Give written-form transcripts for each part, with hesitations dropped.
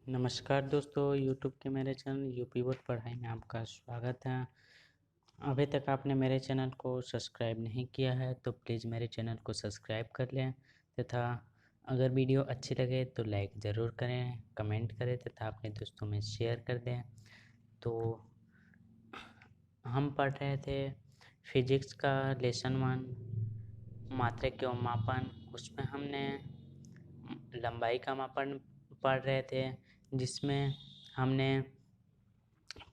नमस्कार दोस्तों, यूट्यूब के मेरे चैनल यूपी बोर्ड पढ़ाई में आपका स्वागत है। अभी तक आपने मेरे चैनल को सब्सक्राइब नहीं किया है तो प्लीज़ मेरे चैनल को सब्सक्राइब कर लें तथा अगर वीडियो अच्छी लगे तो लाइक ज़रूर करें, कमेंट करें तथा अपने दोस्तों में शेयर कर दें। तो हम पढ़ रहे थे फिजिक्स का लेसन 1 मात्रक एवं मापन। उसमें हमने लंबाई का मापन पढ़ रहे थे, जिसमें हमने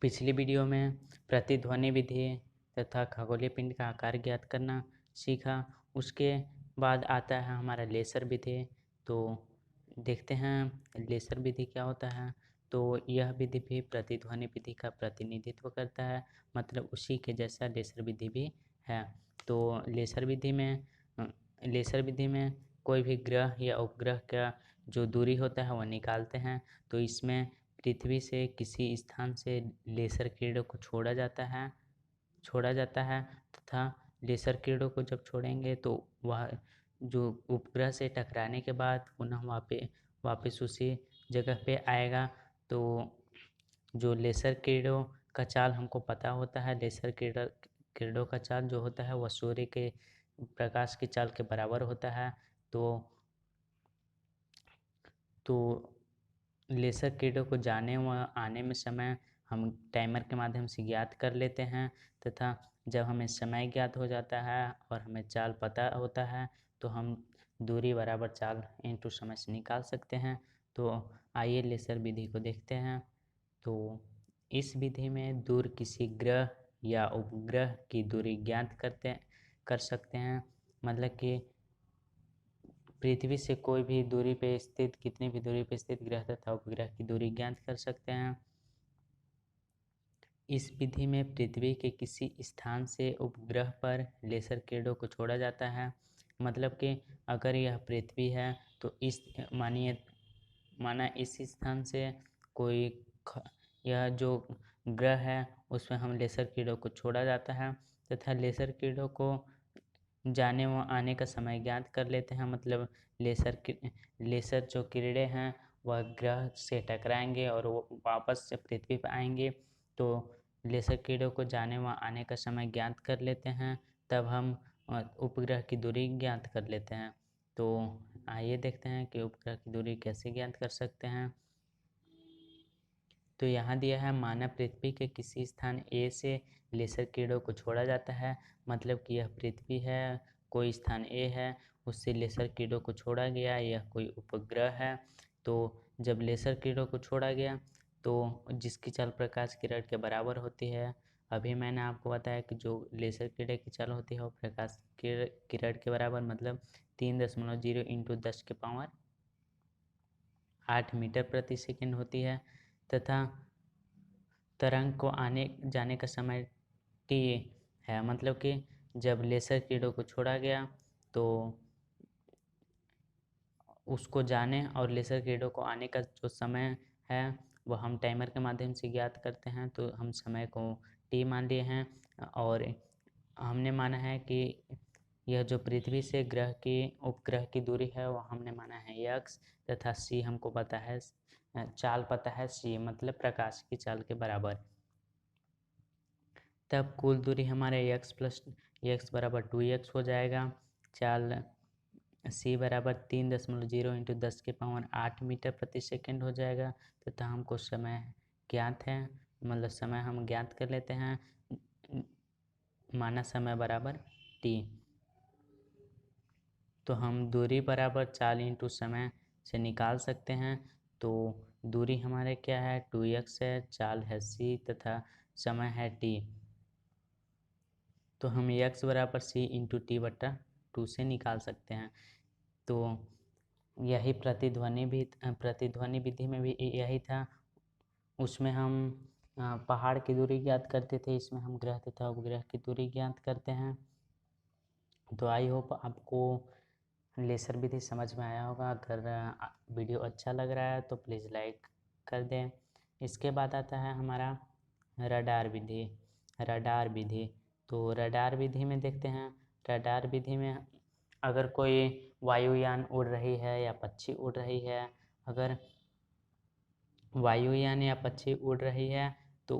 पिछली वीडियो में प्रतिध्वनि विधि तथा खगोलीय पिंड का आकार ज्ञात करना सीखा। उसके बाद आता है हमारा लेसर विधि। तो देखते हैं लेसर विधि क्या होता है। तो यह विधि भी प्रतिध्वनि विधि का प्रतिनिधित्व करता है, मतलब उसी के जैसा लेसर विधि भी है। तो लेसर विधि में कोई भी ग्रह या उपग्रह का जो दूरी होता है वह निकालते हैं। तो इसमें पृथ्वी से किसी स्थान से लेसर किरणों को छोड़ा जाता है तथा लेसर किरणों को जब छोड़ेंगे तो वह जो उपग्रह से टकराने के बाद पुनः वापस उसी जगह पे आएगा। तो जो लेसर किरणों का चाल हमको पता होता है, किरणों का चाल जो होता है वह सूर्य के प्रकाश की चाल के बराबर होता है। तो लेसर किरणों को जाने व आने में समय हम टाइमर के माध्यम से ज्ञात कर लेते हैं तथा जब हमें समय ज्ञात हो जाता है और हमें चाल पता होता है तो हम दूरी बराबर चाल इंटू समय से निकाल सकते हैं। तो आइए लेसर विधि को देखते हैं। तो इस विधि में दूर किसी ग्रह या उपग्रह की दूरी ज्ञात कर सकते हैं, मतलब कि पृथ्वी से कोई भी दूरी पे स्थित कितनी भी दूरी पे स्थित ग्रह तथा उपग्रह की दूरी ज्ञात कर सकते हैं। इस विधि में पृथ्वी के किसी स्थान से उपग्रह पर लेसर किरणों को छोड़ा जाता है, मतलब कि अगर यह पृथ्वी है तो माना इस स्थान से कोई यह जो ग्रह है उसमें हम लेसर किरणों को छोड़ा जाता है तथा लेसर किरणों को जाने व आने का समय ज्ञात कर लेते हैं। मतलब लेसर जो किरणें हैं वह ग्रह से टकराएंगे और वो वापस से पृथ्वी पर आएंगे। तो लेसर किरणों को जाने व आने का समय ज्ञात कर लेते हैं, तब हम उपग्रह की दूरी ज्ञात कर लेते हैं। तो आइए देखते हैं कि उपग्रह की दूरी कैसे ज्ञात कर सकते हैं। तो यहाँ दिया है, माना पृथ्वी के किसी स्थान ए से लेसर किरणों को छोड़ा जाता है, मतलब कि यह पृथ्वी है, कोई स्थान ए है, उससे लेसर किरणों को छोड़ा गया, यह कोई उपग्रह है। तो जब लेसर किरणों को छोड़ा गया तो जिसकी चाल प्रकाश किरण के बराबर होती है, अभी मैंने आपको बताया कि जो लेसर किरण की चाल होती है वो प्रकाश किरण के बराबर, मतलब 3.0 इंटू 10⁸ मीटर प्रति सेकंड होती है तथा तरंग को आने जाने का समय t है, मतलब कि जब लेसर किरणों को छोड़ा गया तो उसको जाने और लेसर किरणों को आने का जो समय है वो हम टाइमर के माध्यम से ज्ञात करते हैं। तो हम समय को t मान लिए हैं और हमने माना है कि यह जो पृथ्वी से उपग्रह की दूरी है वो हमने माना है x तथा c हमको पता है, चाल पता है c, मतलब प्रकाश की चाल के बराबर। तब कुल दूरी हमारे x बराबर 2x हो जाएगा। चाल c बराबर 3.0 इंटू 10⁸ मीटर प्रति सेकंड हो जाएगा तथा हमको समय ज्ञात है, मतलब समय हम ज्ञात कर लेते हैं, माना समय बराबर t। तो हम दूरी बराबर चाल इंटू समय से निकाल सकते हैं। तो दूरी हमारे क्या है, 2x है, चाल है c तथा समय है t। तो हम x बराबर c इंटू t/2 से निकाल सकते हैं। तो यही प्रतिध्वनि विधि में भी यही था। उसमें हम पहाड़ की दूरी ज्ञात करते थे, इसमें हम ग्रह तथा उपग्रह की दूरी ज्ञात करते हैं। तो आई होप आपको लेसर विधि समझ में आया होगा। अगर वीडियो अच्छा लग रहा है तो प्लीज़ लाइक कर दें। इसके बाद आता है हमारा रडार विधि। तो रडार विधि में देखते हैं, रडार विधि में अगर कोई वायुयान उड़ रही है या पक्षी उड़ रही है, अगर वायुयान या पक्षी उड़ रही है तो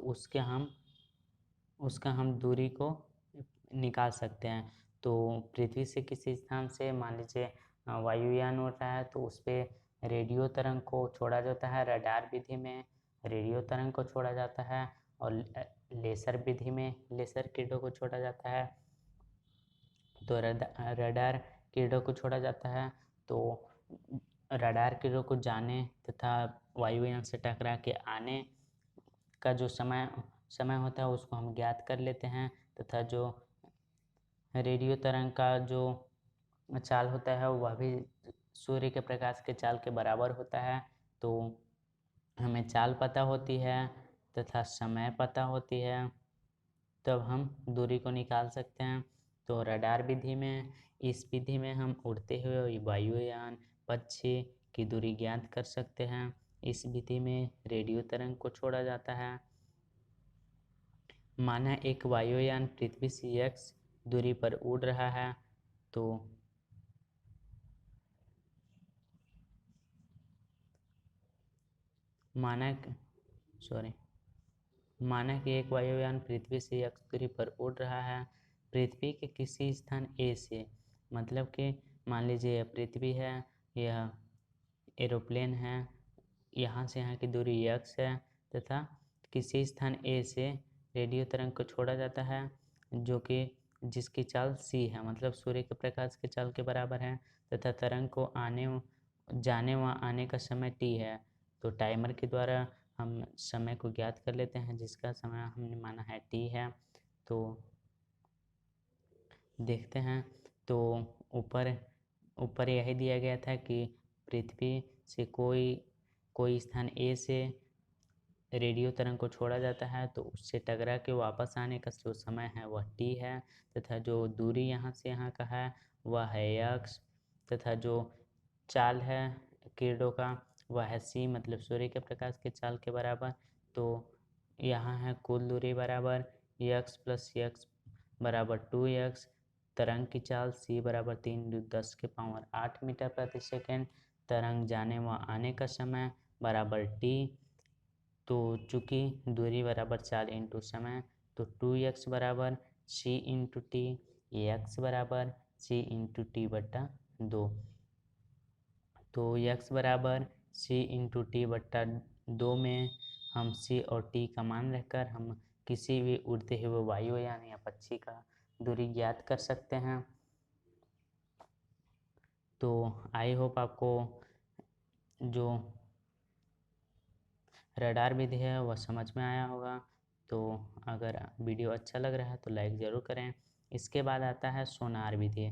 उसका हम दूरी को निकाल सकते हैं। तो पृथ्वी से किसी स्थान से मान लीजिए वायुयान उड़ रहा है तो उस पर रेडियो तरंग को छोड़ा जाता है। रडार विधि में रेडियो तरंग को छोड़ा जाता है और लेसर विधि में लेसर किरणों को छोड़ा जाता है। तो रडार किरणों को छोड़ा जाता है। तो रडार किरणों को जाने तथा वायुयान से टकरा के आने का जो समय होता है उसको हम ज्ञात कर लेते हैं तथा जो रेडियो तरंग का जो चाल होता है वह भी सूर्य के प्रकाश के चाल के बराबर होता है। तो हमें चाल पता होती है तथा समय पता होती है तब हम दूरी को निकाल सकते हैं। तो रडार विधि में इस विधि में हम उड़ते हुए वायुयान पक्षी की दूरी ज्ञात कर सकते हैं। इस विधि में रेडियो तरंग को छोड़ा जाता है। माना एक वायुयान पृथ्वी से x दूरी पर उड़ रहा है तो माना कि एक वायुयान पृथ्वी से x दूरी पर उड़ रहा है पृथ्वी के किसी स्थान A से, मतलब कि मान लीजिए यह पृथ्वी है, यह एरोप्लेन है, यहाँ से यहाँ की दूरी x है तथा किसी स्थान A से रेडियो तरंग को छोड़ा जाता है जो कि जिसकी चाल c है, मतलब सूर्य के प्रकाश के चाल के बराबर है तथा तरंग को जाने व आने का समय t है। तो टाइमर के द्वारा हम समय को ज्ञात कर लेते हैं जिसका समय हमने माना है t है। तो देखते हैं तो ऊपर यही दिया गया था कि पृथ्वी से कोई स्थान A से रेडियो तरंग को छोड़ा जाता है तो उससे टकरा के वापस आने का जो समय है वह t है तथा जो दूरी यहाँ से यहाँ का है वह है x तथा जो चाल है किरणों का वह है c, मतलब सूर्य के प्रकाश के चाल के बराबर। तो यहाँ है कुल दूरी बराबर x प्लस x बराबर 2x, तरंग की चाल c बराबर 3×10⁸ मीटर प्रति सेकेंड, तरंग जाने व आने का समय बराबर t। तो चूँकि दूरी बराबर चाल इंटू समय तो 2x बराबर c इंटू टी, x बराबर c इंटू टी बट्टा 2। तो x बराबर c इंटू टी बट्टा 2 में हम c और t का मान रखकर हम किसी भी उड़ते हुए वायुयान या पक्षी का दूरी ज्ञात कर सकते हैं। तो आई होप आपको जो रडार विधि है वह समझ में आया होगा। तो अगर वीडियो अच्छा लग रहा है तो लाइक ज़रूर करें। इसके बाद आता है सोनार विधि।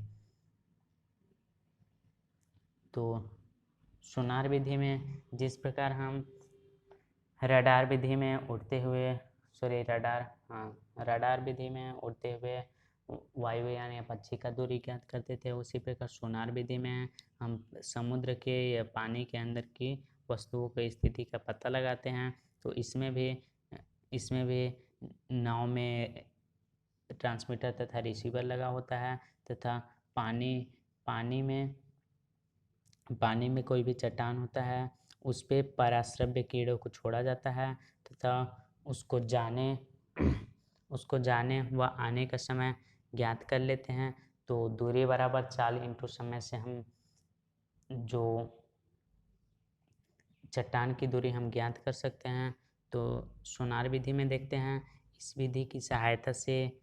तो सोनार विधि में जिस प्रकार हम रडार विधि में उड़ते हुए रडार विधि में उड़ते हुए वायुयान या पक्षी का दूरी ज्ञात करते थे उसी प्रकार सोनार विधि में हम समुद्र के या पानी के अंदर की वस्तुओं की स्थिति का पता लगाते हैं। तो इसमें भी नाव में ट्रांसमीटर तथा रिसीवर लगा होता है तथा पानी में कोई भी चट्टान होता है उस पर पराश्रव्य कीड़ों को छोड़ा जाता है तथा उसको जाने व आने का समय ज्ञात कर लेते हैं। तो दूरी बराबर चाल इंटू समय से हम जो चट्टान की दूरी हम ज्ञात कर सकते हैं। तो सोनार विधि में देखते हैं इस विधि की सहायता से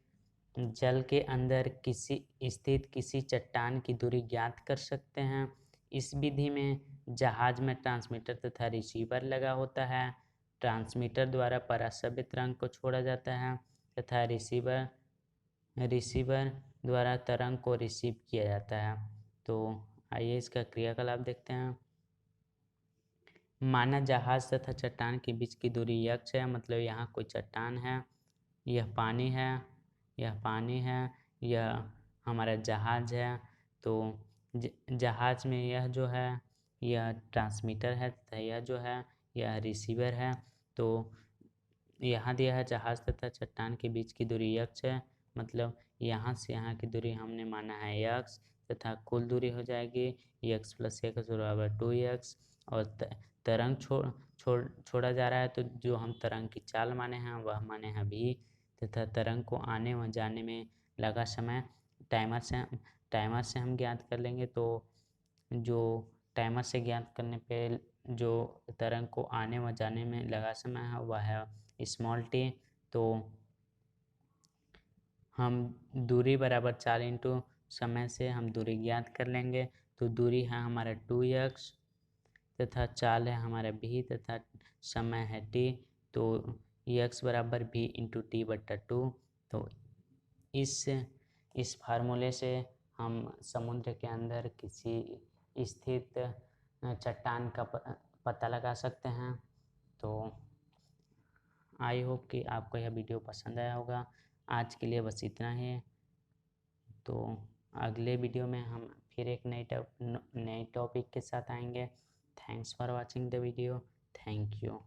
जल के अंदर स्थित किसी चट्टान की दूरी ज्ञात कर सकते हैं। इस विधि में जहाज में ट्रांसमीटर तथा रिसीवर लगा होता है। ट्रांसमीटर द्वारा पराश्रव्य तरंग को छोड़ा जाता है तथा रिसीवर द्वारा तरंग को रिसीव किया जाता है। तो आइए इसका क्रियाकलाप देखते हैं। माना जहाज तथा चट्टान के बीच की दूरी x है, मतलब यहाँ कोई चट्टान है, यह पानी है, यह हमारा जहाज है। तो जहाज में यह जो है यह ट्रांसमीटर है तथा यह जो है यह रिसीवर है। तो यहाँ दिया है जहाज तथा चट्टान के बीच की दूरी x है, मतलब यहाँ से यहाँ की दूरी हमने माना है x तथा कुल दूरी हो जाएगी x प्लस x बराबर 2x और तरंग छोड़ा जा रहा है, तो जो हम तरंग की चाल माने हैं वह माने हैं v, तथा तरंग को आने व जाने में लगा समय टाइमर से हम ज्ञात कर लेंगे। तो जो टाइमर से ज्ञात करने पे जो तरंग को आने व जाने में लगा समय है वह है स्मॉल टी। तो हम दूरी बराबर 4 इंटू समय से हम दूरी ज्ञात कर लेंगे। तो दूरी है हमारा 2x तथा चाल है हमारा v तथा समय है t। तो x बराबर v इंटू टी बट्टा 2। तो इस फार्मूले से हम समुद्र के अंदर किसी स्थित चट्टान का पता लगा सकते हैं। तो आई होप कि आपको यह वीडियो पसंद आया होगा। आज के लिए बस इतना ही। तो अगले वीडियो में हम फिर एक नए टॉपिक के साथ आएंगे। Thanks for watching the video. Thank you.